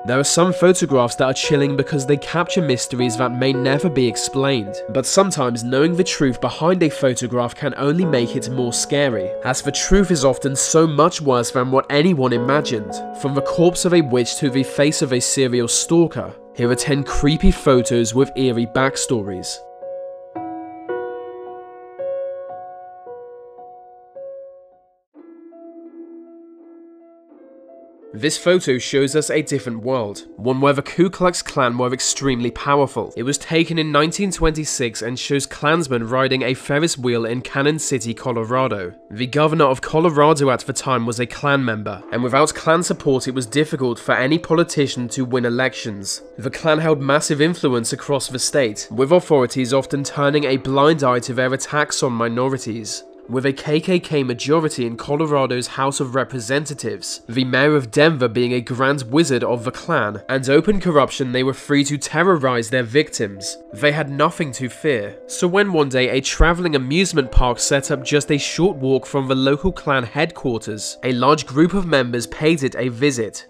There are some photographs that are chilling because they capture mysteries that may never be explained, but sometimes knowing the truth behind a photograph can only make it more scary, as the truth is often so much worse than what anyone imagined. From the corpse of a witch to the face of a serial stalker, here are 10 creepy photos with eerie backstories. This photo shows us a different world, one where the Ku Klux Klan were extremely powerful. It was taken in 1926 and shows Klansmen riding a Ferris wheel in Cannon City, Colorado. The governor of Colorado at the time was a Klan member, and without Klan support it was difficult for any politician to win elections. The Klan held massive influence across the state, with authorities often turning a blind eye to their attacks on minorities. With a KKK majority in Colorado's House of Representatives, the mayor of Denver being a grand wizard of the Klan, and open corruption, they were free to terrorize their victims. They had nothing to fear. So when one day a traveling amusement park set up just a short walk from the local Klan headquarters, a large group of members paid it a visit.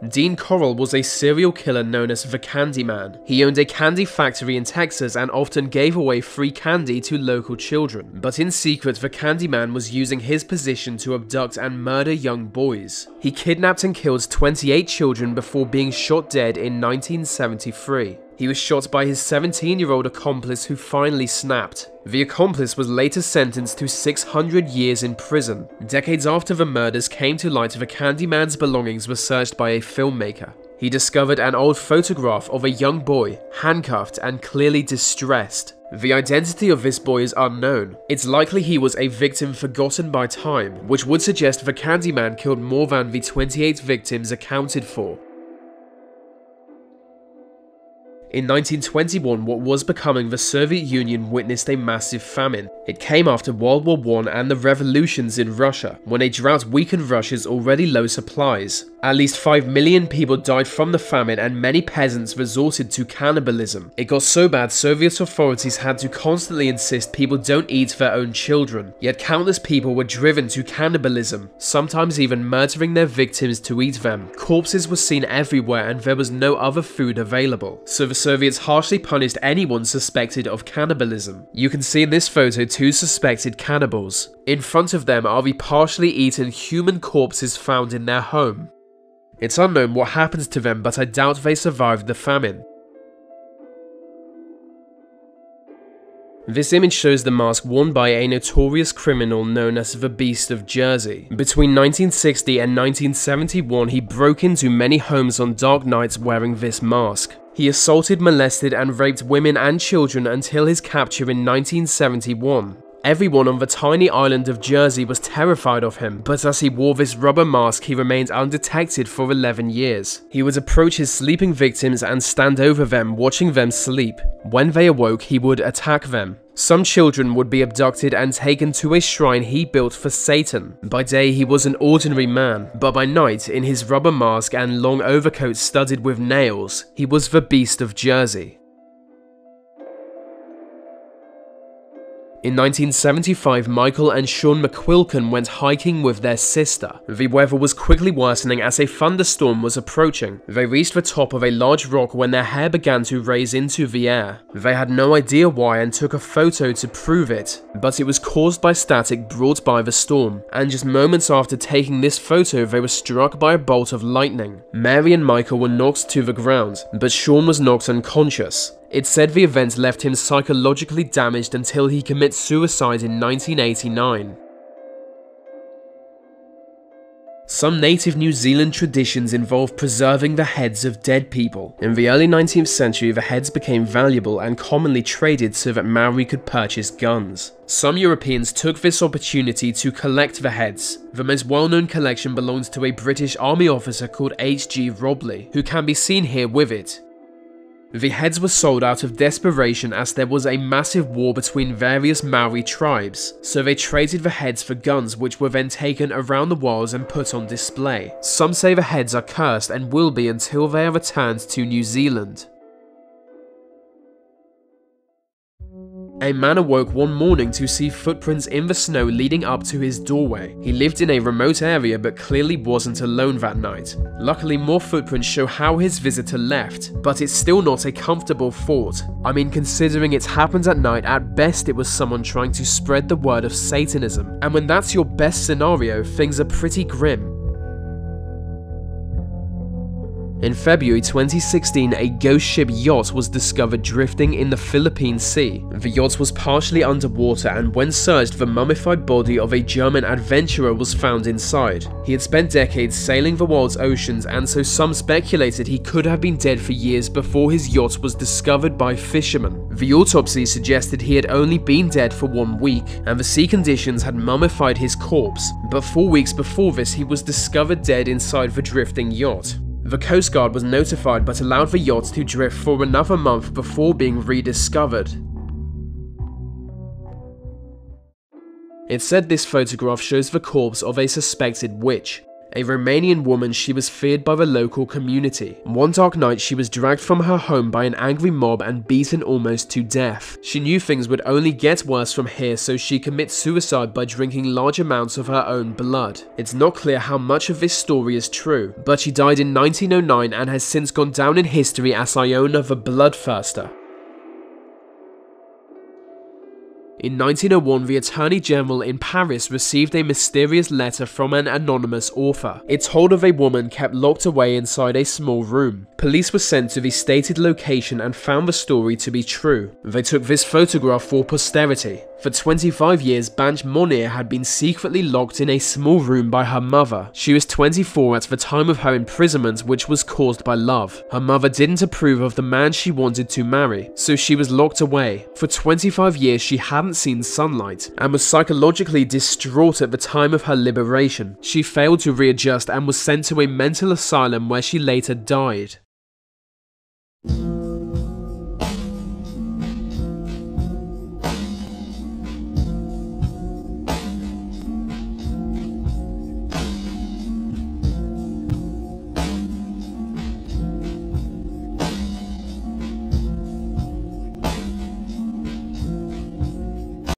Dean Corll was a serial killer known as the Candyman. He owned a candy factory in Texas and often gave away free candy to local children. But in secret, the Candyman was using his position to abduct and murder young boys. He kidnapped and killed 28 children before being shot dead in 1973. He was shot by his 17-year-old accomplice who finally snapped. The accomplice was later sentenced to 600 years in prison. Decades after the murders came to light, the Candyman's belongings were searched by a filmmaker. He discovered an old photograph of a young boy, handcuffed and clearly distressed. The identity of this boy is unknown. It's likely he was a victim forgotten by time, which would suggest the Candyman killed more than the 28 victims accounted for. In 1921, what was becoming the Soviet Union witnessed a massive famine. It came after World War I and the revolutions in Russia, when a drought weakened Russia's already low supplies. At least 5 million people died from the famine and many peasants resorted to cannibalism. It got so bad Soviet authorities had to constantly insist people don't eat their own children. Yet countless people were driven to cannibalism, sometimes even murdering their victims to eat them. Corpses were seen everywhere and there was no other food available. So the Soviets harshly punished anyone suspected of cannibalism. You can see in this photo 2 suspected cannibals. In front of them are the partially eaten human corpses found in their home. It's unknown what happened to them, but I doubt they survived the famine. This image shows the mask worn by a notorious criminal known as the Beast of Jersey. Between 1960 and 1971, he broke into many homes on dark nights wearing this mask. He assaulted, molested, and raped women and children until his capture in 1971. Everyone on the tiny island of Jersey was terrified of him, but as he wore this rubber mask, he remained undetected for 11 years. He would approach his sleeping victims and stand over them, watching them sleep. When they awoke, he would attack them. Some children would be abducted and taken to a shrine he built for Satan. By day, he was an ordinary man, but by night, in his rubber mask and long overcoat studded with nails, he was the Beast of Jersey. In 1975, Michael and Sean McQuilkin went hiking with their sister. The weather was quickly worsening as a thunderstorm was approaching. They reached the top of a large rock when their hair began to raise into the air. They had no idea why and took a photo to prove it, but it was caused by static brought by the storm. And just moments after taking this photo, they were struck by a bolt of lightning. Mary and Michael were knocked to the ground, but Sean was knocked unconscious. It said the event left him psychologically damaged until he commits suicide in 1989. Some native New Zealand traditions involve preserving the heads of dead people. In the early 19th century, the heads became valuable and commonly traded so that Maori could purchase guns. Some Europeans took this opportunity to collect the heads. The most well-known collection belongs to a British Army officer called H.G. Robley, who can be seen here with it. The heads were sold out of desperation as there was a massive war between various Maori tribes, so they traded the heads for guns which were then taken around the world and put on display. Some say the heads are cursed and will be until they are returned to New Zealand. A man awoke one morning to see footprints in the snow leading up to his doorway. He lived in a remote area but clearly wasn't alone that night. Luckily, more footprints show how his visitor left, but it's still not a comfortable thought. I mean, considering it happened at night, at best it was someone trying to spread the word of Satanism. And when that's your best scenario, things are pretty grim. In February 2016, a ghost ship yacht was discovered drifting in the Philippine Sea. The yacht was partially underwater, and when searched, the mummified body of a German adventurer was found inside. He had spent decades sailing the world's oceans, and so some speculated he could have been dead for years before his yacht was discovered by fishermen. The autopsy suggested he had only been dead for 1 week, and the sea conditions had mummified his corpse. But 4 weeks before this, he was discovered dead inside the drifting yacht. The Coast Guard was notified but allowed the yacht to drift for another month before being rediscovered. It said this photograph shows the corpse of a suspected witch. A Romanian woman, she was feared by the local community. One dark night, she was dragged from her home by an angry mob and beaten almost to death. She knew things would only get worse from here, so she commits suicide by drinking large amounts of her own blood. It's not clear how much of this story is true, but she died in 1909 and has since gone down in history as Iona the Bloodthirster. In 1901, the Attorney General in Paris received a mysterious letter from an anonymous author. It told of a woman kept locked away inside a small room. Police were sent to the stated location and found the story to be true. They took this photograph for posterity. For 25 years, Banch Monir had been secretly locked in a small room by her mother. She was 24 at the time of her imprisonment, which was caused by love. Her mother didn't approve of the man she wanted to marry, so she was locked away. For 25 years, she hadn't seen sunlight, and was psychologically distraught at the time of her liberation. She failed to readjust and was sent to a mental asylum where she later died.